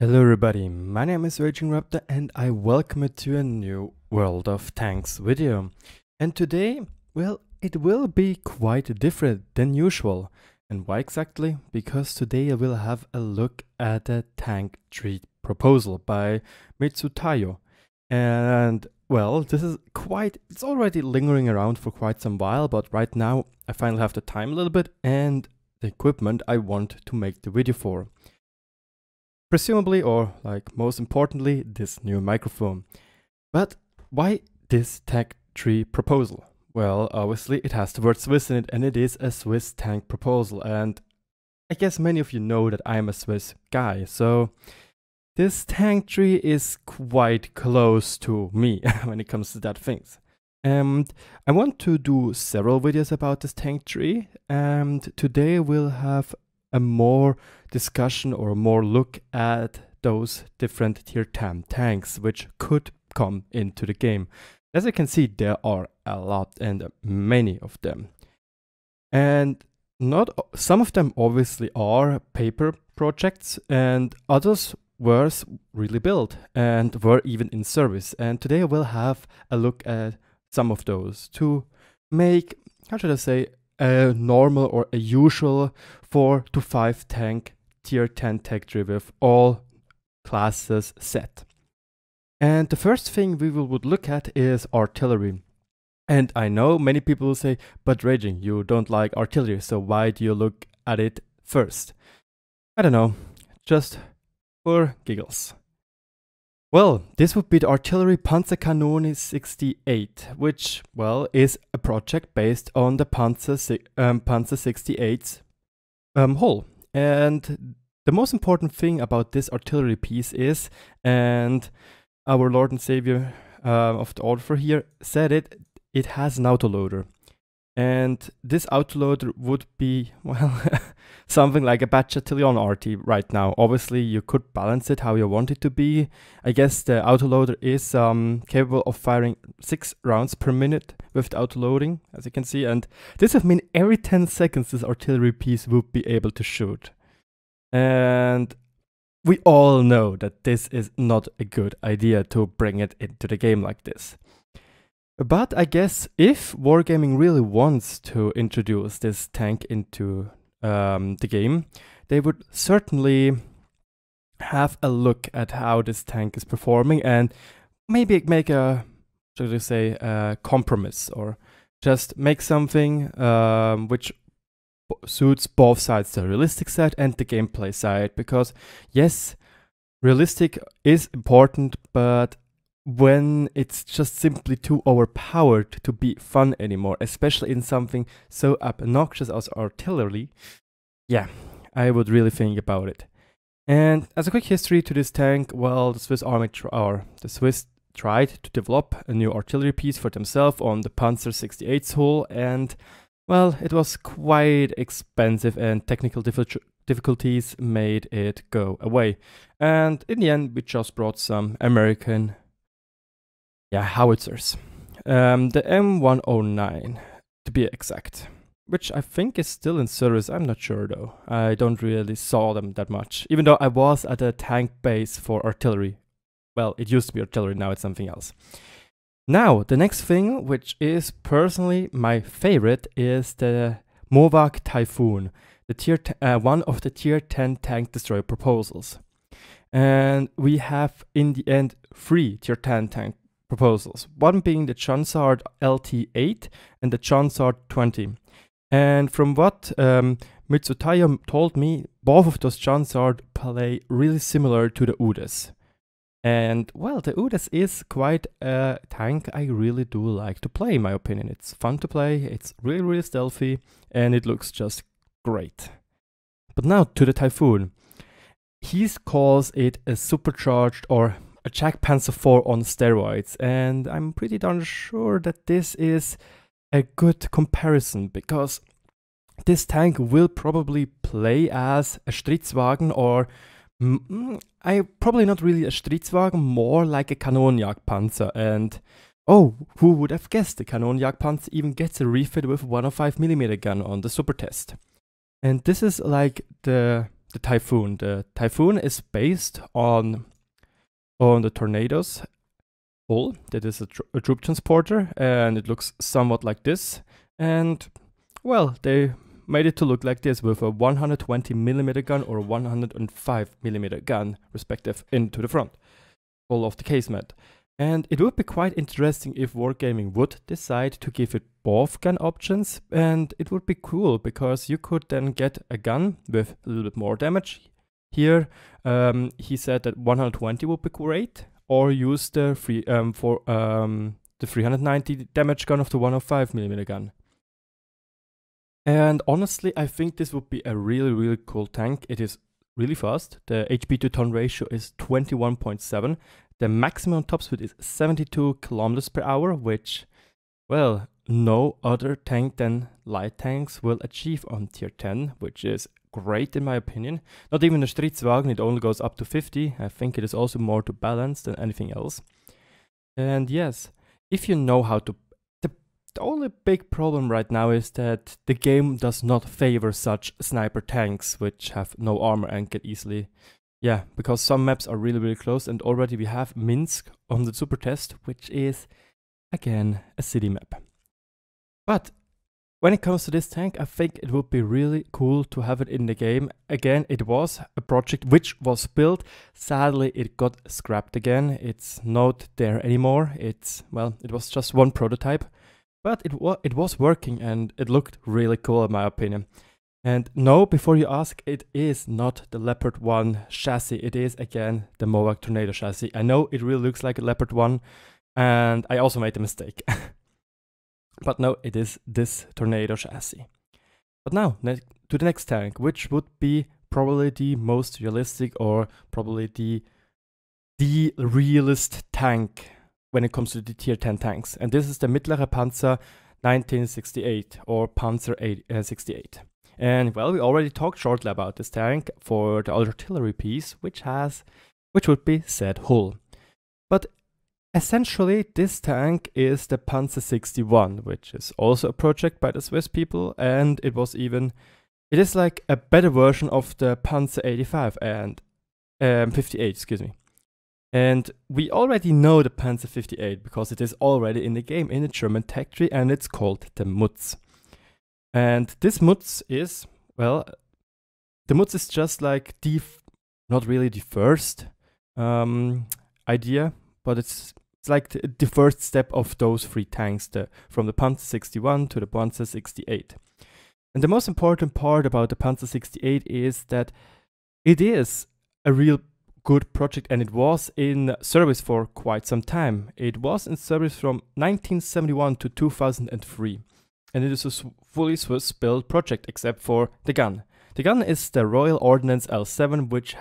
Hello everybody, my name is RagingRaptor and I welcome you to a new World of Tanks video. And today, well, it will be quite different than usual. And why exactly? Because today I will have a look at a tank tree proposal by Mitsuyo. And well, it's already lingering around for quite some while, but right now I finally have the time a little bit and the equipment I want to make the video for. Presumably, or like most importantly, this new microphone. But why this tank tree proposal? Well, obviously it has the word Swiss in it and it is a Swiss tank proposal, and I guess many of you know that I'm a Swiss guy, so this tank tree is quite close to me when it comes to that things. And I want to do several videos about this tank tree, and today we'll have a more discussion or more look at those different tier 10 tanks which could come into the game. As you can see, there are a lot and many of them. And not some of them obviously are paper projects and others were really built and were even in service. And today I will have a look at some of those to make, how should I say, a normal or a usual 4 to 5 tank tier 10 tank tree with all classes set. And the first thing we would look at is artillery. And I know many people will say, but Raging, you don't like artillery, so why do you look at it first? I don't know, just for giggles. Well, this would be the artillery Panzerkanone 68, which, well, is a project based on the Panzer 68's hull. And the most important thing about this artillery piece is, and our Lord and Savior of the author here said it has an autoloader. And this autoloader would be, well, something like a Bachatillon RT right now. Obviously, you could balance it how you want it to be. I guess the autoloader is capable of firing 6 rounds per minute with the autoloading, as you can see. And this would mean every 10 seconds this artillery piece would be able to shoot. And we all know that this is not a good idea to bring it into the game like this. But I guess if Wargaming really wants to introduce this tank into the game, they would certainly have a look at how this tank is performing and maybe make a, should I say, a compromise, or just make something which suits both sides, the realistic side and the gameplay side. Because yes, realistic is important, but when it's just simply too overpowered to be fun anymore, especially in something so obnoxious as artillery, yeah, I would really think about it. And as a quick history to this tank, well, the Swiss tried to develop a new artillery piece for themselves on the Panzer 68's hull, and well, it was quite expensive and technical difficulties made it go away. And in the end, we just brought some American howitzers. The M109, to be exact, which I think is still in service. I'm not sure though. I don't really saw them that much, even though I was at a tank base for artillery. Well, it used to be artillery, now it's something else. Now, the next thing, which is personally my favorite, is the MOWAG Taifun, the one of the tier 10 tank destroyer proposals. And we have in the end 3 tier 10 tank proposals, one being the Chansard LT8 and the Chansard 20. And from what Mitsuyo told me, both of those Chansard play really similar to the Udes. And well, the Udes is quite a tank I really do like to play, in my opinion. It's fun to play, it's really, really stealthy, and it looks just great. But now to the Typhoon. He calls it a supercharged or a Jack Panzer 4 on steroids, and I'm pretty darn sure that this is a good comparison, because this tank will probably play as a Stridswagen, or probably not really a Stridswagen, more like a Kanonenjagdpanzer. And oh, who would have guessed the Kanonenjagdpanzer even gets a refit with a 105mm gun on the super test. And this is like the the Typhoon. The Typhoon is based on the Tornado's hull. That is a troop transporter, and it looks somewhat like this. And well, they made it to look like this with a 120mm gun or a 105mm gun, respective, into the front, all of the casemate. And it would be quite interesting if Wargaming would decide to give it both gun options, and it would be cool because you could then get a gun with a little bit more damage. Here, he said that 120 would be great, or use the 390 damage gun of the 105mm gun. And honestly, I think this would be a really cool tank. It is really fast. The HP to ton ratio is 21.7. The maximum top speed is 72 km per hour, which, well, no other tank than light tanks will achieve on tier 10, which is great in my opinion. Not even the Stridswagen, it only goes up to 50. I think it is also more to balance than anything else. And yes, if you know how to... The only big problem right now is that the game does not favor such sniper tanks, which have no armor and get easily... Yeah, because some maps are really close, and already we have Minsk on the super test, which is, again, a city map. But when it comes to this tank, I think it would be really cool to have it in the game. Again, it was a project which was built. Sadly, it got scrapped again. It's not there anymore. Well, it was just one prototype. But it was working and it looked really cool in my opinion. And no, before you ask, it is not the Leopard 1 chassis. It is again the MOWAG Tornado chassis. I know it really looks like a Leopard 1 and I also made a mistake. But no, it is this Tornado chassis. But now, to the next tank, which would be probably the most realistic or probably the realist tank when it comes to the tier 10 tanks. And this is the Mittlere Panzer 1968 or Panzer 68. And well, we already talked shortly about this tank for the artillery piece, which would be said hull. But essentially, this tank is the Panzer 61, which is also a project by the Swiss people, and it is like a better version of the Panzer 85 and 58, excuse me. And we already know the Panzer 58 because it is already in the game in the German tech tree, and it's called the Mutz. And this Mutz is, well, the Mutz is just like not really the first idea, but it's like the first step of those three tanks, from the Panzer 61 to the Panzer 68. And the most important part about the Panzer 68 is that it is a real good project, and it was in service for quite some time. It was in service from 1971 to 2003. And it is a fully Swiss built project except for the gun. The gun is the Royal Ordnance L7, which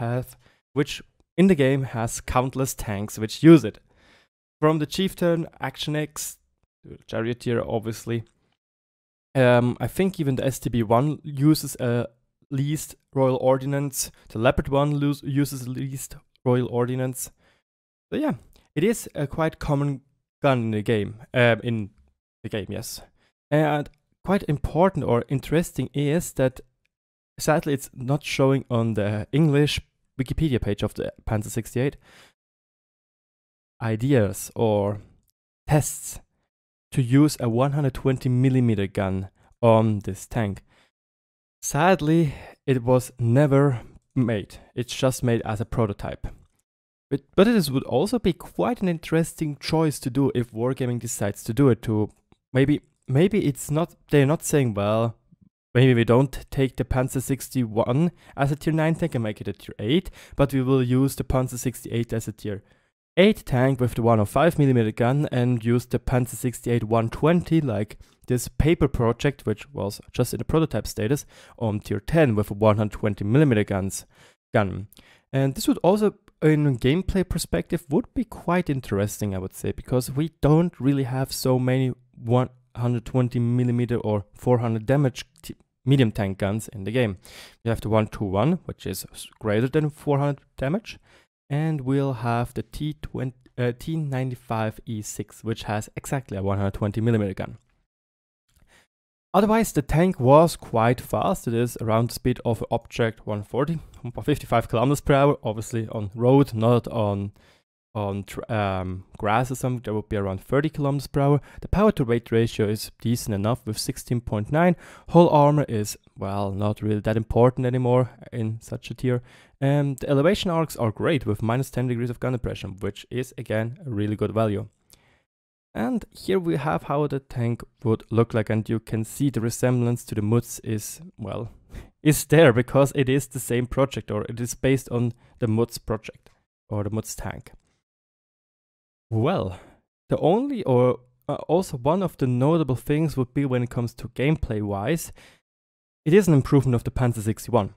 in the game has countless tanks which use it. From the Chieftain, Action X, the Charioteer obviously. I think even the STB-1 uses a least Royal Ordnance. The Leopard 1 uses least Royal Ordnance. So yeah, it is a quite common gun in the game. Yes. And quite important or interesting is that sadly it's not showing on the English Wikipedia page of the Panzer 68. Ideas or tests to use a 120mm gun on this tank. Sadly, it was never made. It's just made as a prototype. But it would also be quite an interesting choice to do if Wargaming decides to do it. Maybe it's not. They're not saying, well, maybe we don't take the Panzer 61 as a tier 9 tank and make it a tier 8, but we will use the Panzer 68 as a tier 8 tank with the 105mm gun and use the Panzer 68 120 like this paper project, which was just in the prototype status, on tier 10 with a 120mm gun. And this would also, in gameplay perspective, would be quite interesting, I would say, because we don't really have so many 120mm or 400 damage medium tank guns in the game. We have the 121, which is greater than 400 damage. And we'll have the T95E6, which has exactly a 120mm gun. Otherwise, the tank was quite fast. It is around the speed of an Object 140, 55 kilometers per hour, obviously on road, not on grass or something. That would be around 30 kilometers per hour. The power to weight ratio is decent enough with 16.9. Whole armor is, well, not really that important anymore in such a tier. The elevation arcs are great with minus 10 degrees of gun depression, which is again a really good value. And here we have how the tank would look like, and you can see the resemblance to the MOWAG is, well, is there because it is the same project, or it is based on the MOWAG project or the MOWAG tank. Well, the only or also one of the notable things would be when it comes to gameplay wise, it is an improvement of the Panzer 61.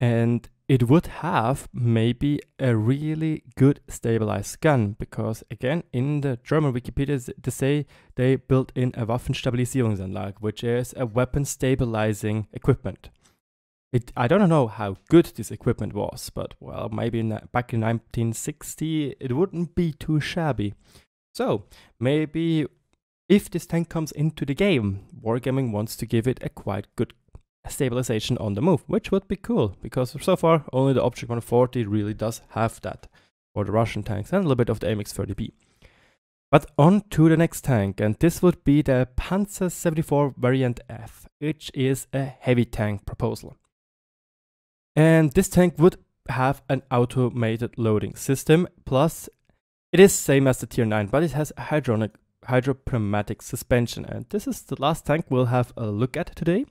And it would have maybe a really good stabilized gun, because again, in the German Wikipedia they say they built in a Waffenstabilisierungsanlage, which is a weapon stabilizing equipment. I don't know how good this equipment was, but well, maybe back in 1960 it wouldn't be too shabby. So maybe if this tank comes into the game, Wargaming wants to give it a quite good stabilization on the move, which would be cool, because so far only the Object 140 really does have that, or the Russian tanks, and a little bit of the AMX-30B. But on to the next tank, and this would be the Panzer 74 Variant F, which is a heavy tank proposal. And this tank would have an automated loading system, plus it is same as the Tier 9, but it has a hydropneumatic suspension, and this is the last tank we'll have a look at today.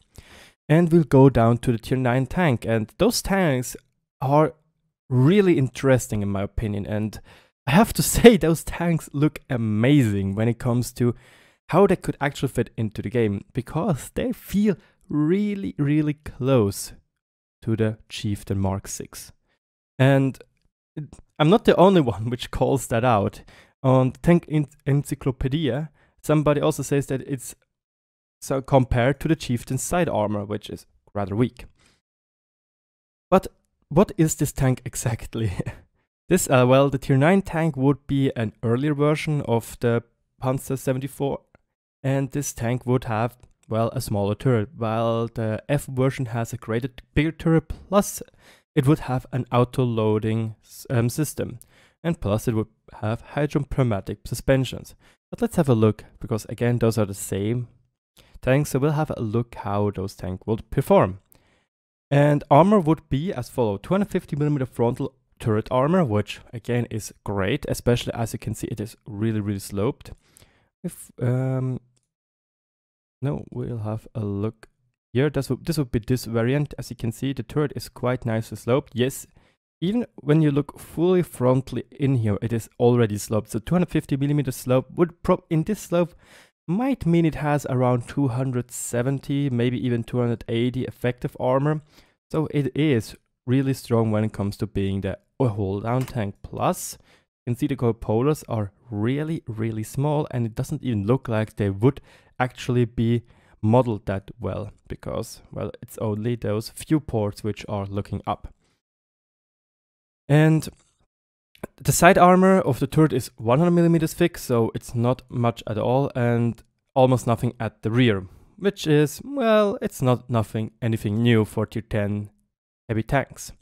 And we'll go down to the Tier 9 tank, and those tanks are really interesting in my opinion, and I have to say those tanks look amazing when it comes to how they could actually fit into the game, because they feel really, really close to the Chieftain Mark 6. And I'm not the only one which calls that out. On Tank Encyclopedia, somebody also says that it's so compared to the Chieftain's side armor, which is rather weak. But what is this tank exactly? This, well, the Tier 9 tank would be an earlier version of the Panzer 74, and this tank would have, well, a smaller turret, while the F version has a bigger turret, plus it would have an auto-loading system, and plus it would have hydropneumatic suspensions. But let's have a look, because again, those are the same tanks, so we'll have a look how those tanks would perform. And armor would be as follows: 250mm frontal turret armor, which again is great, especially as you can see it is really, really sloped. If no, we'll have a look here. This would be this variant. As you can see, the turret is quite nicely sloped. Yes, even when you look fully frontally in here, it is already sloped. So 250mm slope would in this slope might mean it has around 270, maybe even 280 effective armor. So it is really strong when it comes to being the hold down tank. Plus, you can see the cupolas are really, really small, and it doesn't even look like they would actually be modeled that well, because, well, it's only those few ports which are looking up. And the side armor of the turret is 100mm thick, so it's not much at all, and almost nothing at the rear, which is, well, it's not anything new for Tier 10 heavy tanks.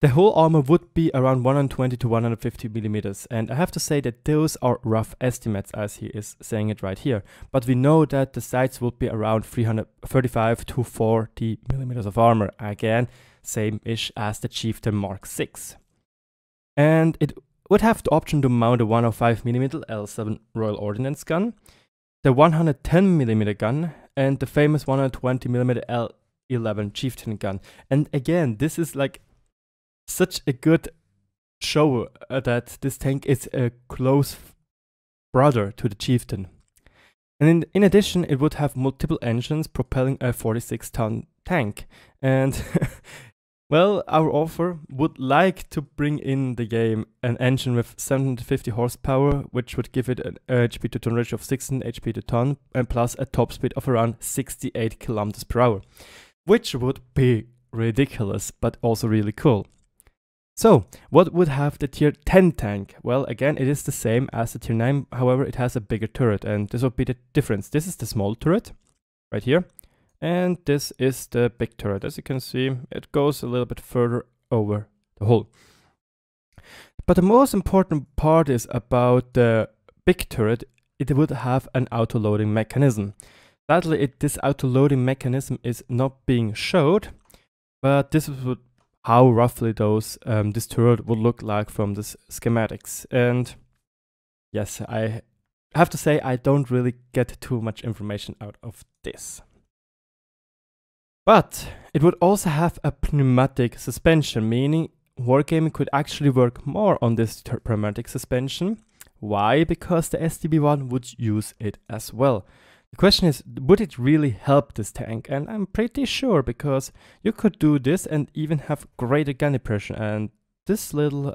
The whole armor would be around 120 to 150mm, and I have to say that those are rough estimates, as he is saying it right here, but we know that the sides would be around 335 to 40mm of armor, again, same-ish as the Chieftain Mark 6. And it would have the option to mount a 105mm L7 Royal Ordnance gun, the 110mm gun, and the famous 120mm L11 Chieftain gun. And again, this is like such a good show that this tank is a close brother to the Chieftain. And in addition, it would have multiple engines propelling a 46-ton tank. And well, our author would like to bring in the game an engine with 750 horsepower, which would give it an HP to ton ratio of 16 HP to ton, and plus a top speed of around 68 kilometers per hour, which would be ridiculous, but also really cool. So, what would have the Tier 10 tank? Well, again, it is the same as the Tier 9, however, it has a bigger turret, and this would be the difference. This is the small turret, right here, and this is the big turret. As you can see, it goes a little bit further over the hull. But the most important part is about the big turret. It would have an auto-loading mechanism. Sadly, this auto-loading mechanism is not being showed, but this is how roughly this turret would look like from the schematics. And yes, I have to say I don't really get too much information out of this. But it would also have a pneumatic suspension, meaning Wargaming could actually work more on this pneumatic suspension. Why? Because the SDB1 would use it as well. The question is, would it really help this tank? And I'm pretty sure, because you could do this and even have greater gun depression, and this little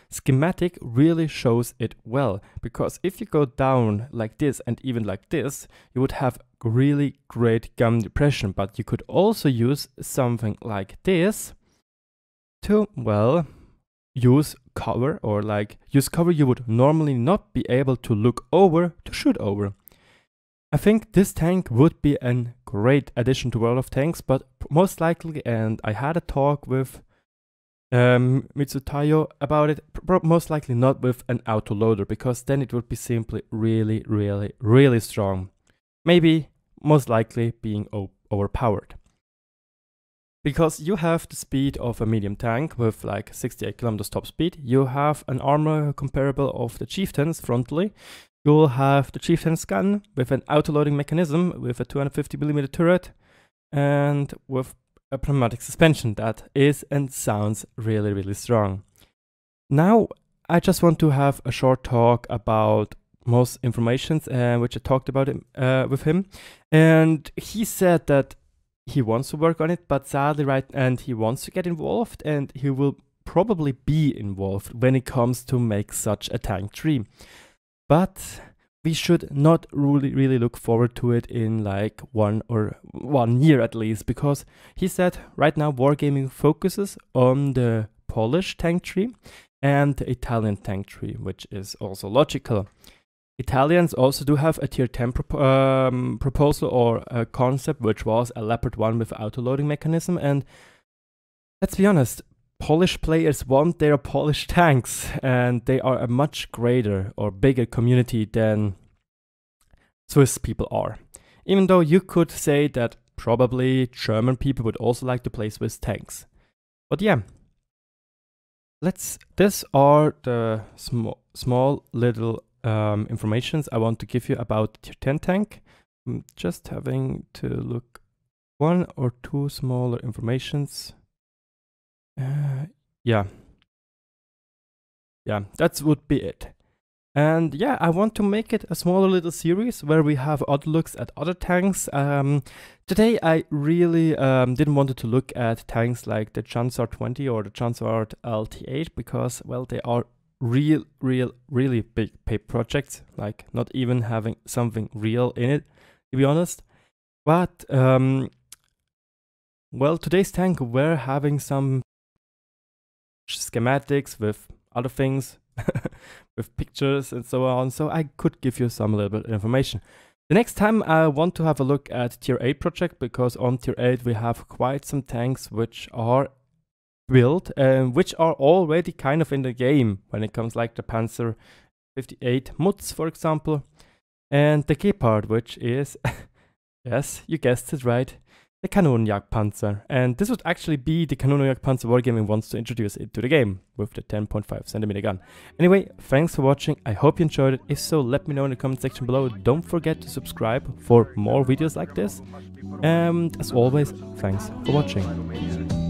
schematic really shows it well, because if you go down like this and even like this, you would have really great gun depression. But you could also use something like this to, well, use cover, or like use cover you would normally not be able to look over to shoot over. I think this tank would be a great addition to World of Tanks, but most likely, and I had a talk with Mitsutayo about it, most likely not with an autoloader, because then it would be simply really strong. Maybe, most likely, being overpowered. Because you have the speed of a medium tank with like 68 kilometers top speed, you have an armor comparable of the Chieftains frontally, you'll have the Chieftain's gun with an autoloading mechanism with a 250mm turret and with a pneumatic suspension that is and sounds really strong. Now I just want to have a short talk about most informations which I talked about with him, and he said that he wants to work on it, but sadly and he wants to get involved, and he will probably be involved when it comes to make such a tank tree. But we should not really look forward to it in like 1 year at least, because he said right now Wargaming focuses on the Polish tank tree and the Italian tank tree, which is also logical. Italians also do have a tier 10 proposal or a concept, which was a Leopard 1 with auto-loading mechanism, and let's be honest, Polish players want their Polish tanks, and they are a much greater or bigger community than Swiss people are. Even though you could say that probably German people would also like to play Swiss tanks. But yeah, these are the small little informations I want to give you about the Tier 10 tank. I'm just having to look 1 or 2 smaller informations. Yeah, that would be it. And yeah, I want to make it a smaller little series where we have other looks at other tanks. Today I really didn't want to look at tanks like the Panzer 20 or the Panzer LT8, because, well, they are really big paid projects, like not even having something real in it, to be honest. But well, today's tank, we're having some schematics with other things with pictures and so on, so I could give you some little bit of information. The next time I want to have a look at Tier 8 project, because on Tier 8 we have quite some tanks which are built and which are already kind of in the game when it comes, like the Panzer 58 Mutz, for example, and the Gepard, which is yes, you guessed it right, the Kanonenjagdpanzer. And this would actually be the Kanonenjagdpanzer Wargaming wants to introduce into the game with the 10.5cm gun. Anyway, thanks for watching. I hope you enjoyed it. If so, let me know in the comment section below. Don't forget to subscribe for more videos like this. And as always, thanks for watching.